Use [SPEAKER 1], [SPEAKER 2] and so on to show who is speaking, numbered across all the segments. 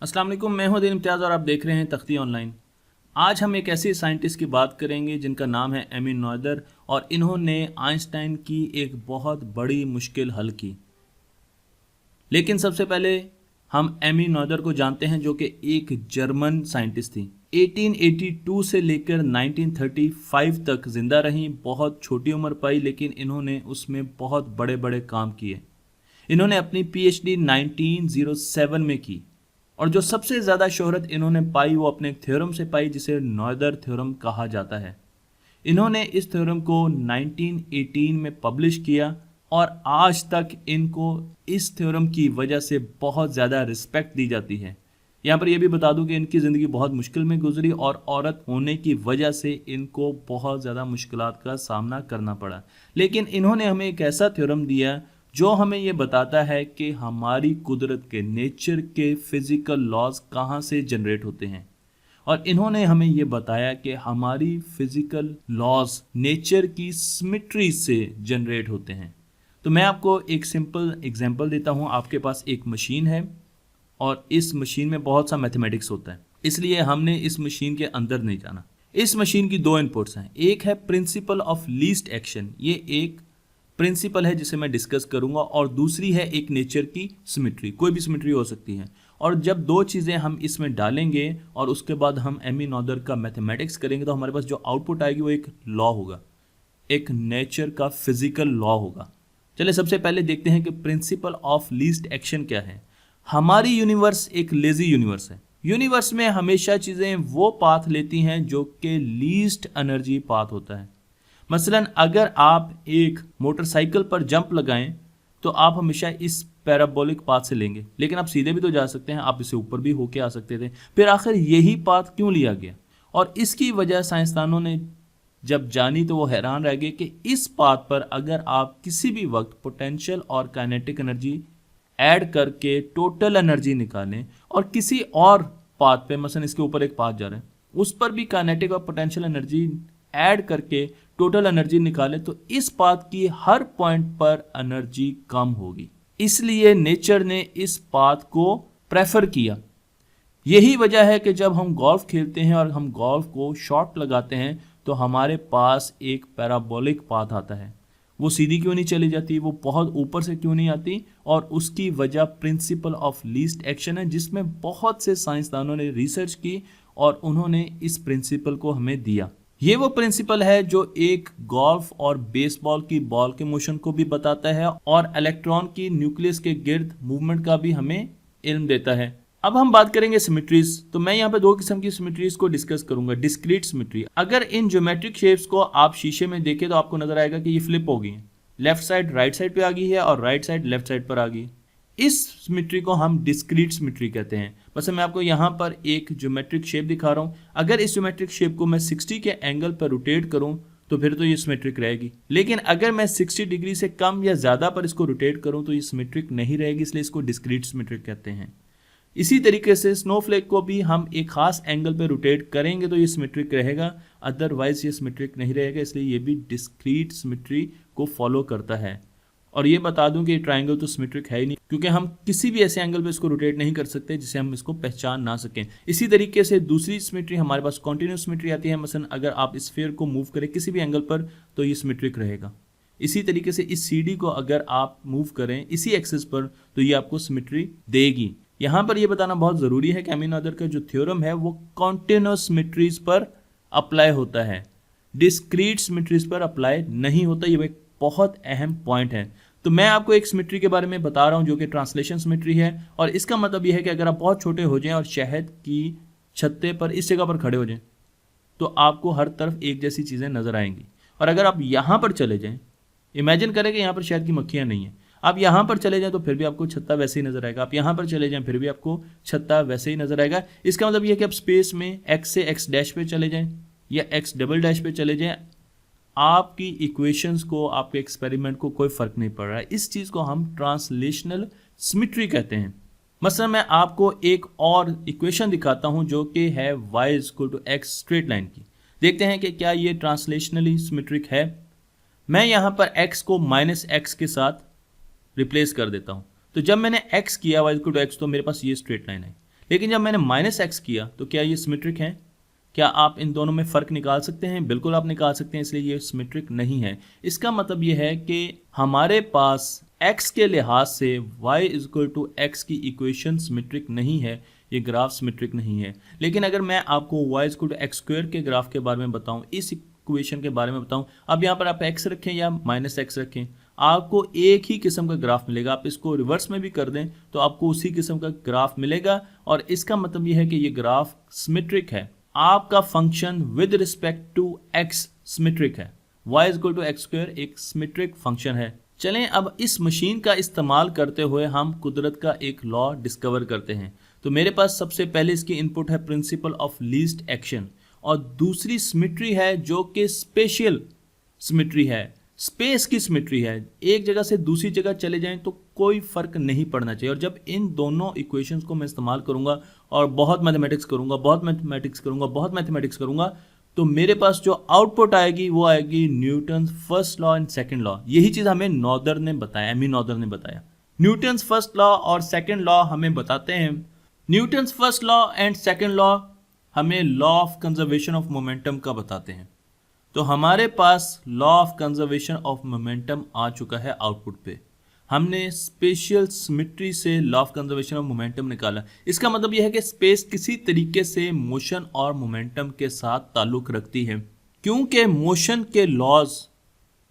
[SPEAKER 1] अस्सलाम वालेकुम, मैं हूं दिन इम्तियाज़ और आप देख रहे हैं तख्ती ऑनलाइन। आज हम एक ऐसे साइंटिस्ट की बात करेंगे जिनका नाम है एमी नोएदर और इन्होंने आइंस्टाइन की एक बहुत बड़ी मुश्किल हल की। लेकिन सबसे पहले हम एमी नोएदर को जानते हैं जो कि एक जर्मन साइंटिस्ट थी। 1882 से लेकर 1935 तक जिंदा रहीं। बहुत छोटी उम्र पाई लेकिन इन्होंने उसमें बहुत बड़े बड़े काम किए। इन्होंने अपनी पीएचडी 1907 में की और जो सबसे ज़्यादा शोहरत इन्होंने पाई वो अपने एक थ्योरम से पाई जिसे नोएदर थ्योरम कहा जाता है। इन्होंने इस थ्योरम को 1918 में पब्लिश किया और आज तक इनको इस थ्योरम की वजह से बहुत ज़्यादा रिस्पेक्ट दी जाती है। यहाँ पर यह भी बता दूं कि इनकी ज़िंदगी बहुत मुश्किल में गुजरी और औरत होने की वजह से इनको बहुत ज़्यादा मुश्किलात का सामना करना पड़ा। लेकिन इन्होंने हमें एक ऐसा थ्योरम दिया जो हमें ये बताता है कि हमारी कुदरत के, नेचर के फिजिकल लॉज कहाँ से जनरेट होते हैं। और इन्होंने हमें ये बताया कि हमारी फिजिकल लॉज नेचर की सिमेट्री से जनरेट होते हैं। तो मैं आपको एक सिंपल एग्जांपल देता हूँ। आपके पास एक मशीन है और इस मशीन में बहुत सा मैथमेटिक्स होता है, इसलिए हमने इस मशीन के अंदर नहीं जाना। इस मशीन की दो इनपुट्स हैं, एक है प्रिंसिपल ऑफ लीस्ट एक्शन, ये एक प्रिंसिपल है जिसे मैं डिस्कस करूंगा, और दूसरी है एक नेचर की सिमेट्री, कोई भी सिमेट्री हो सकती है। और जब दो चीज़ें हम इसमें डालेंगे और उसके बाद हम एमी नोएदर का मैथमेटिक्स करेंगे तो हमारे पास जो आउटपुट आएगी वो एक लॉ होगा, एक नेचर का फिजिकल लॉ होगा। चलिए सबसे पहले देखते हैं कि प्रिंसिपल ऑफ लीस्ट एक्शन क्या है। हमारी यूनिवर्स एक लेजी यूनिवर्स है। यूनिवर्स में हमेशा चीज़ें वो पाथ लेती हैं जो कि लीस्ट एनर्जी पाथ होता है। मसलन अगर आप एक मोटरसाइकिल पर जंप लगाएं तो आप हमेशा इस पैराबोलिक पाथ से लेंगे, लेकिन आप सीधे भी तो जा सकते हैं, आप इससे ऊपर भी होके आ सकते थे। फिर आखिर यही पाथ क्यों लिया गया? और इसकी वजह साइंसदानों ने जब जानी तो वो हैरान रह गए कि इस पाथ पर अगर आप किसी भी वक्त पोटेंशियल और काइनेटिक एनर्जी ऐड करके टोटल एनर्जी निकालें और किसी और पाथ पे, मसलन इसके ऊपर एक पाथ जा रहा है, उस पर भी काइनेटिक और पोटेंशियल एनर्जी ऐड करके टोटल एनर्जी निकाले तो इस पाथ की हर पॉइंट पर एनर्जी कम होगी। इसलिए नेचर ने इस पाथ को प्रेफर किया। यही वजह है कि जब हम गोल्फ खेलते हैं और हम गोल्फ को शॉट लगाते हैं तो हमारे पास एक पैराबोलिक पाथ आता है। वो सीधी क्यों नहीं चली जाती, वो बहुत ऊपर से क्यों नहीं आती? और उसकी वजह प्रिंसिपल ऑफ लीस्ट एक्शन है, जिसमें बहुत से साइंसदानों ने रिसर्च की और उन्होंने इस प्रिंसिपल को हमें दिया। ये वो प्रिंसिपल है जो एक गोल्फ और बेसबॉल की बॉल के मोशन को भी बताता है और इलेक्ट्रॉन की न्यूक्लियस के गिर्द मूवमेंट का भी हमें इल्म देता है। अब हम बात करेंगे सिमेट्रीज। तो मैं यहाँ पे दो किस्म की सिमेट्रीज को डिस्कस करूंगा। डिस्क्रीट सिमेट्री, अगर इन ज्योमेट्रिक शेप्स को आप शीशे में देखें तो आपको नजर आएगा कि ये फ्लिप हो गई है, लेफ्ट साइड राइट साइड पे आ गई है और राइट साइड लेफ्ट साइड पर आ गई। इस सिमेट्री को हम डिस्क्रीट सिमेट्री कहते हैं। बस मैं आपको यहाँ पर एक ज्योमेट्रिक शेप दिखा रहा हूँ। अगर इस ज्योमेट्रिक शेप को मैं 60 के एंगल पर रोटेट करूँ तो फिर तो ये सिमेट्रिक रहेगी, लेकिन अगर मैं 60 डिग्री से कम या ज़्यादा पर इसको रोटेट करूँ तो ये सिमेट्रिक नहीं रहेगी, इसलिए इसको डिस्क्रीट सिमेट्रिक कहते हैं। इसी तरीके से स्नोफ्लेक को भी हम एक खास एंगल पर रोटेट करेंगे तो ये सिमेट्रिक रहेगा, अदरवाइज ये सिमेट्रिक नहीं रहेगा, इसलिए ये भी डिस्क्रीट सिमेट्री को फॉलो करता है। और ये बता दूं कि ट्रायंगल तो सिमेट्रिक है ही नहीं, क्योंकि हम किसी भी ऐसे एंगल पे इसको रोटेट नहीं कर सकते जिसे हम इसको पहचान ना सकें। इसी तरीके से दूसरी सिमेट्री हमारे पास कॉन्टिन्यूस सिमेट्री आती है। मसलन अगर आप स्फीयर को मूव करें किसी भी एंगल पर तो ये सिमेट्रिक रहेगा। इसी तरीके से इस सीडी को अगर आप मूव करें इसी एक्सिस पर तो ये आपको सिमेट्री देगी। यहाँ पर यह बताना बहुत ज़रूरी है कि एमी नोएदर का जो थ्योरम है वो कॉन्टिन्यूस सिमेट्रीज पर अप्लाई होता है, डिस्क्रीट सिमेट्रीज पर अप्लाई नहीं होता। ये एक बहुत अहम पॉइंट है। तो मैं आपको एक सिमेट्री के बारे में बता रहा हूं जो कि ट्रांसलेशन सिमेट्री है, और इसका मतलब यह है कि अगर आप बहुत छोटे हो जाएं और शहद की छत्ते पर इस जगह पर खड़े हो जाएं तो आपको हर तरफ एक जैसी चीज़ें नजर आएंगी। और अगर आप यहाँ पर चले जाएं, इमेजिन करें कि यहाँ पर शहद की मक्खियाँ नहीं है, आप यहाँ पर चले जाएं तो फिर भी आपको छत्ता वैसे ही नजर आएगा, आप यहाँ पर चले जाएं फिर भी आपको छत्ता वैसे ही नजर आएगा। इसका मतलब यह है कि आप स्पेस में एक्स से एक्स डैश पे चले जाएं या एक्स डबल डैश पे चले जाएं, आपकी इक्वेशंस को, आपके एक्सपेरिमेंट को कोई फर्क नहीं पड़ रहा है। इस चीज़ को हम ट्रांसलेशनल सिमेट्री कहते हैं। मसलन मैं आपको एक और इक्वेशन दिखाता हूं जो कि है y = x स्ट्रेट लाइन की। देखते हैं कि क्या ये ट्रांसलेशनली सिमेट्रिक है। मैं यहाँ पर x को -x के साथ रिप्लेस कर देता हूँ। तो जब मैंने x किया y = x तो मेरे पास ये स्ट्रेट लाइन है। लेकिन जब मैंने माइनस एक्स किया तो क्या ये सिमेट्रिक है? क्या आप इन दोनों में फ़र्क निकाल सकते हैं? बिल्कुल आप निकाल सकते हैं, इसलिए ये सिमेट्रिक नहीं है। इसका मतलब ये है कि हमारे पास x के लिहाज से y is equal to x की इक्वेशन सिमेट्रिक नहीं है, ये ग्राफ सिमेट्रिक नहीं है। लेकिन अगर मैं आपको y is equal to x square के ग्राफ के बारे में बताऊं, इस इक्वेशन के बारे में बताऊं, अब यहाँ पर आप x रखें या माइनस एक्स रखें, आपको एक ही किस्म का ग्राफ मिलेगा। आप इसको रिवर्स में भी कर दें तो आपको उसी किस्म का ग्राफ मिलेगा, और इसका मतलब यह है कि ये ग्राफ सिमेट्रिक है। आपका function with respect to x symmetric है। y is equal to x square एक सिमेट्रिक फंक्शन है। चलें अब इस मशीन का इस्तेमाल करते हुए हम कुदरत का एक लॉ डिस्कवर करते हैं। तो मेरे पास सबसे पहले इसकी इनपुट है प्रिंसिपल ऑफ लीस्ट एक्शन, और दूसरी सिमेट्री है जो कि स्पेशियल सिमेट्री है, स्पेस की सिमेट्री है। एक जगह से दूसरी जगह चले जाएं तो कोई फर्क नहीं पड़ना चाहिए। और जब इन दोनों इक्वेशंस को मैं इस्तेमाल करूंगा और बहुत मैथमेटिक्स करूंगा, तो मेरे पास जो आउटपुट आएगी वो आएगी Newton first law and second law. यही चीज़ हमें नॉर्दर ने बताया, एमी नॉर्दर ने बताया। न्यूटन फर्स्ट लॉ और सेकंड लॉ हमें बताते हैं, Newton first law and second law हमें law of conservation of momentum का बताते हैं। तो हमारे पास law of conservation of momentum आ चुका है आउटपुट पे। हमने स्पेशियल सिमेट्री से law of conservation of momentum निकाला। इसका मतलब यह है कि स्पेस किसी तरीके से मोशन और मोमेंटम के साथ ताल्लुक रखती है। क्योंकि मोशन के लॉज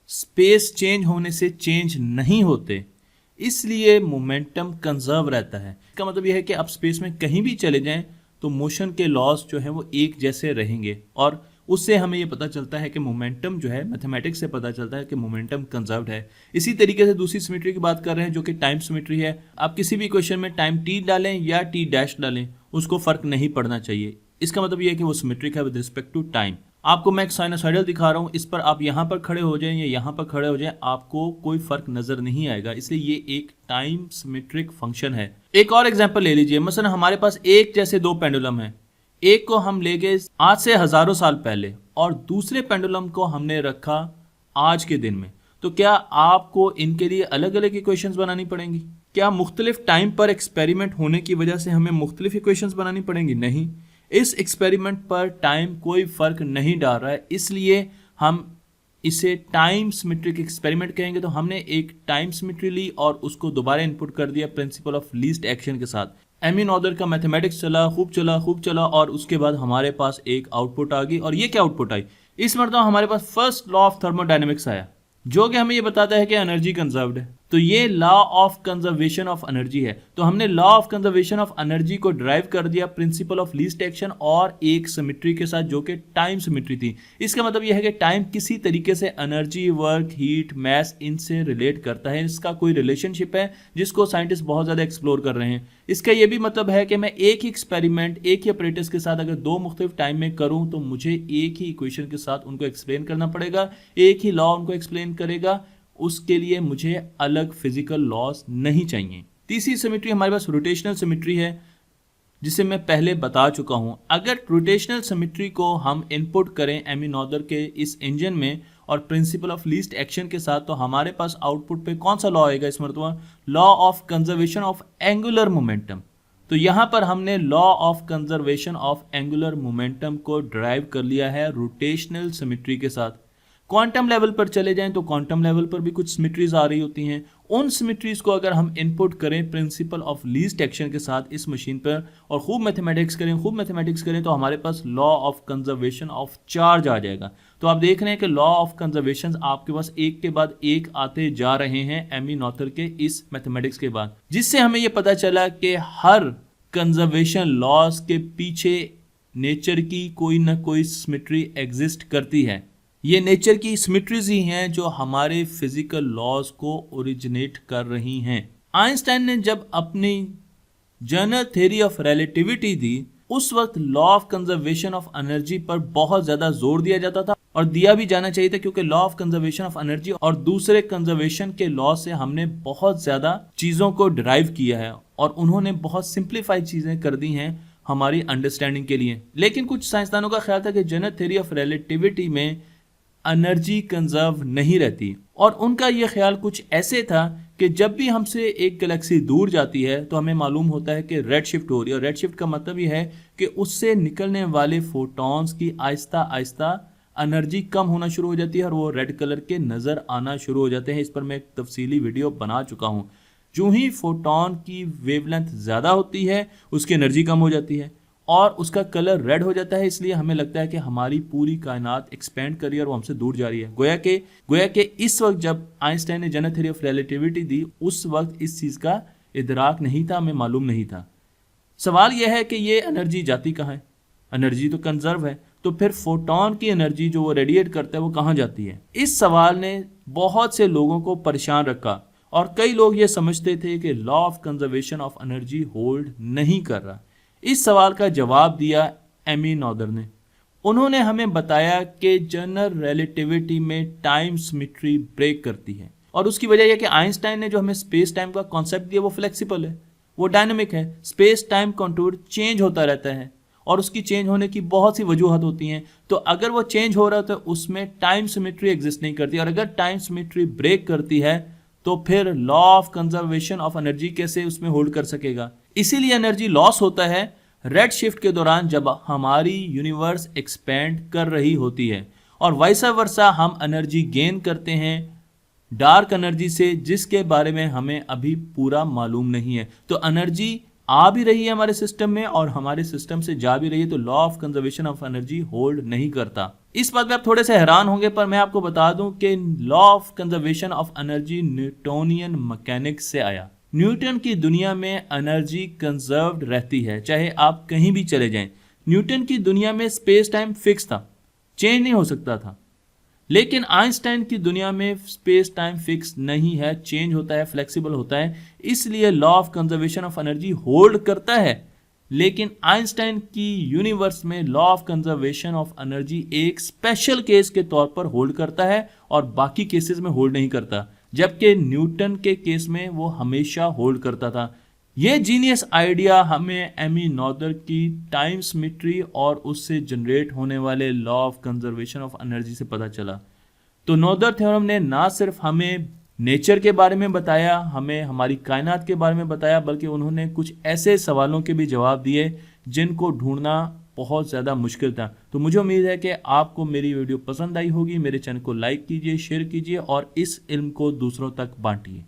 [SPEAKER 1] स्पेस चेंज होने से चेंज नहीं होते, इसलिए मोमेंटम कंजर्व रहता है। इसका मतलब यह है कि आप स्पेस में कहीं भी चले जाएं तो मोशन के लॉज जो हैं वो एक जैसे रहेंगे, और उससे हमें ये पता चलता है कि मोमेंटम जो है, मैथमेटिक्स से पता चलता है कि मोमेंटम कंजर्व्ड है। इसी तरीके से दूसरी सिमेट्री की बात कर रहे हैं जो कि टाइम सिमेट्री है। आप किसी भी क्वेश्चन में टाइम t डालें या t डैश डालें, उसको फर्क नहीं पड़ना चाहिए। इसका मतलब ये है कि वो सिमेट्रिक है विद रिस्पेक्ट टू टाइम। आपको मैं एक साइनोसॉइडल दिखा रहा हूँ, इस पर आप यहाँ पर खड़े हो जाएं या यहाँ पर खड़े हो जाएं, आपको कोई फर्क नजर नहीं आएगा, इसलिए ये एक टाइम सिमेट्रिक फंक्शन है। एक और एग्जांपल ले लीजिए, मसलन हमारे पास एक जैसे दो पेंडुलम है। एक को हम ले गए आज से हजारों साल पहले और दूसरे पेंडुलम को हमने रखा आज के दिन में। तो क्या आपको इनके लिए अलग अलग इक्वेशंस बनानी पड़ेंगी? क्या मुख्तलिफ टाइम पर एक्सपेरिमेंट होने की वजह से हमें मुख्तलिफ इक्वेशंस बनानी पड़ेंगी? नहीं, इस एक्सपेरिमेंट पर टाइम कोई फर्क नहीं डाल रहा है, इसलिए हम इसे टाइम सिमेट्रिक एक्सपेरिमेंट कहेंगे। तो हमने एक टाइम सिमेट्री ली और उसको दोबारा इनपुट कर दिया प्रिंसिपल ऑफ लीस्ट एक्शन के साथ। एमी नॉर्दर का मैथमेटिक्स चला, खूब चला और उसके बाद हमारे पास एक आउटपुट आ गई। और ये क्या आउटपुट आई? इस मरतबा हमारे पास फर्स्ट लॉ ऑफ थर्मोडायनेमिक्स आया, जो कि हमें ये बताता है कि एनर्जी कंजर्व्ड है। तो ये law of conservation of energy है। तो हमने law of conservation of energy को ड्राइव कर दिया प्रिंसिपल ऑफ लीस्ट एक्शन और एक सिमेट्री के साथ जो कि टाइम सिमेट्री थी। इसका मतलब यह है कि टाइम किसी तरीके से एनर्जी, वर्क, हीट, मैस इनसे रिलेट करता है। इसका कोई रिलेशनशिप है जिसको साइंटिस्ट बहुत ज़्यादा एक्सप्लोर कर रहे हैं। इसका यह भी मतलब है कि मैं एक ही एक्सपेरिमेंट एक ही ऑपरेटर्स के साथ अगर दो मुख्तलिफ टाइम में करूं तो मुझे एक ही इक्वेशन के साथ उनको एक्सप्लेन करना पड़ेगा, एक ही लॉ उनको एक्सप्लेन करेगा। उसके लिए मुझे अलग फिजिकल लॉस नहीं चाहिए। तीसरी सिमेट्री हमारे पास रोटेशनल सिमेट्री है, जिसे मैं पहले बता चुका हूं। अगर रोटेशनल सिमेट्री को हम इनपुट करें एमी नॉर्दर के इस इंजन में और प्रिंसिपल ऑफ लीस्ट एक्शन के साथ, तो हमारे पास आउटपुट पे कौन सा लॉ आएगा इस मरतबा? Law of conservation of angular momentum. तो यहां पर हमने law of conservation of angular momentum को ड्राइव कर लिया है रोटेशनल सिमेट्री के साथ। क्वांटम लेवल पर चले जाएं तो क्वांटम लेवल पर भी कुछ सिमेट्रीज आ रही होती हैं। उन सिमेट्रीज को अगर हम इनपुट करें प्रिंसिपल ऑफ लीस्ट एक्शन के साथ इस मशीन पर और खूब मैथमेटिक्स करें तो हमारे पास law of conservation of charge आ जाएगा। तो आप देख रहे हैं कि लॉ ऑफ कंजर्वेशन आपके पास एक के बाद एक आते जा रहे हैं एमी नॉर्दर के इस मैथमेटिक्स के बाद, जिससे हमें यह पता चला कि हर कंजर्वेशन लॉज के पीछे नेचर की कोई ना कोई सिमेट्री एग्जिस्ट करती है। ये नेचर की सिमेट्रीज ही हैं जो हमारे फिजिकल लॉज को ओरिजिनेट कर रही हैं। आइंस्टाइन ने जब अपनी जनरल थ्योरी ऑफ रिलेटिविटी दी, उस वक्त law of conservation of energy पर बहुत ज्यादा जोर दिया जाता था और दिया भी जाना चाहिए था, क्योंकि law of conservation of energy और दूसरे कंजर्वेशन के लॉ से हमने बहुत ज्यादा चीजों को डिराइव किया है और उन्होंने बहुत सिंप्लीफाइड चीजें कर दी हैं हमारी अंडरस्टैंडिंग के लिए। लेकिन कुछ साइंसदानों का ख्याल था कि जनरल थ्योरी ऑफ रिलेटिविटी में एनर्जी कंजर्व नहीं रहती और उनका यह ख्याल कुछ ऐसे था कि जब भी हमसे एक गैलेक्सी दूर जाती है तो हमें मालूम होता है कि रेड शिफ्ट हो रही है। और रेड शिफ्ट का मतलब ये है कि उससे निकलने वाले फोटॉन्स की आहिस्ता आहिस्ता एनर्जी कम होना शुरू हो जाती है और वो रेड कलर के नज़र आना शुरू हो जाते हैं। इस पर मैं एक तफसीली वीडियो बना चुका हूँ। जो ही फोटॉन की वेवलेंथ ज़्यादा होती है उसकी एनर्जी कम हो जाती है और उसका कलर रेड हो जाता है। इसलिए हमें लगता है कि हमारी पूरी कायनात एक्सपेंड कर रही है और वो हमसे दूर जा रही है। गोया के इस वक्त जब आइंस्टाइन ने जनरल थ्योरी ऑफ रिलेटिविटी दी उस वक्त इस चीज़ का इदराक नहीं था, हमें मालूम नहीं था। सवाल यह है कि ये एनर्जी जाती कहाँ है? एनर्जी तो कंजर्व है, तो फिर फोटॉन की एनर्जी जो वो रेडिएट करता है वो कहाँ जाती है? इस सवाल ने बहुत से लोगों को परेशान रखा और कई लोग ये समझते थे कि law of conservation of energy hold नहीं कर रहा। इस सवाल का जवाब दिया एमी नॉदर ने। उन्होंने हमें बताया कि जनरल रिलेटिविटी में टाइम सिमेट्री ब्रेक करती है और उसकी वजह यह कि आइंस्टाइन ने जो हमें स्पेस टाइम का कॉन्सेप्ट दिया वो फ्लेक्सिबल है, वो डायनामिक है। स्पेस टाइम कंटूर चेंज होता रहता है और उसकी चेंज होने की बहुत सी वजूहत होती हैं। तो अगर वो चेंज हो रहा है तो उसमें टाइम सिमेट्री एग्जिस्ट नहीं करती और अगर टाइम सिमेट्री ब्रेक करती है तो फिर law of conservation of energy कैसे उसमें होल्ड कर सकेगा? इसीलिए एनर्जी लॉस होता है रेड शिफ्ट के दौरान जब हमारी यूनिवर्स एक्सपेंड कर रही होती है और वाइसा वर्सा हम एनर्जी गेन करते हैं डार्क एनर्जी से जिसके बारे में हमें अभी पूरा मालूम नहीं है। तो एनर्जी आ भी रही है हमारे सिस्टम में और हमारे सिस्टम से जा भी रही है, तो law of conservation of energy hold नहीं करता। इस बात पे आप थोड़े से हैरान होंगे पर मैं आपको बता दूं कि law of conservation of energy Newtonian mechanics से आया। न्यूटन की दुनिया में एनर्जी कंजर्व्ड रहती है चाहे आप कहीं भी चले जाएं। न्यूटन की दुनिया में स्पेस टाइम फिक्स था, चेंज नहीं हो सकता था। लेकिन आइंस्टाइन की दुनिया में स्पेस टाइम फिक्स नहीं है, चेंज होता है, फ्लेक्सिबल होता है। इसलिए law of conservation of energy hold करता है। लेकिन आइंस्टाइन की यूनिवर्स में law of conservation of energy एक स्पेशल केस के तौर पर होल्ड करता है और बाकी केसेस में होल्ड नहीं करता, जबकि न्यूटन के केस में वो हमेशा होल्ड करता था। यह जीनियस आइडिया हमें एमी नॉदर की टाइम सिमेट्री और उससे जनरेट होने वाले law of conservation of energy से पता चला। तो नॉदर थ्योरम ने ना सिर्फ हमें नेचर के बारे में बताया, हमें हमारी कायनात के बारे में बताया, बल्कि उन्होंने कुछ ऐसे सवालों के भी जवाब दिए जिनको ढूंढना बहुत ज़्यादा मुश्किल था। तो मुझे उम्मीद है कि आपको मेरी वीडियो पसंद आई होगी। मेरे चैनल को लाइक कीजिए, शेयर कीजिए और इस इल्म को दूसरों तक बांटिए।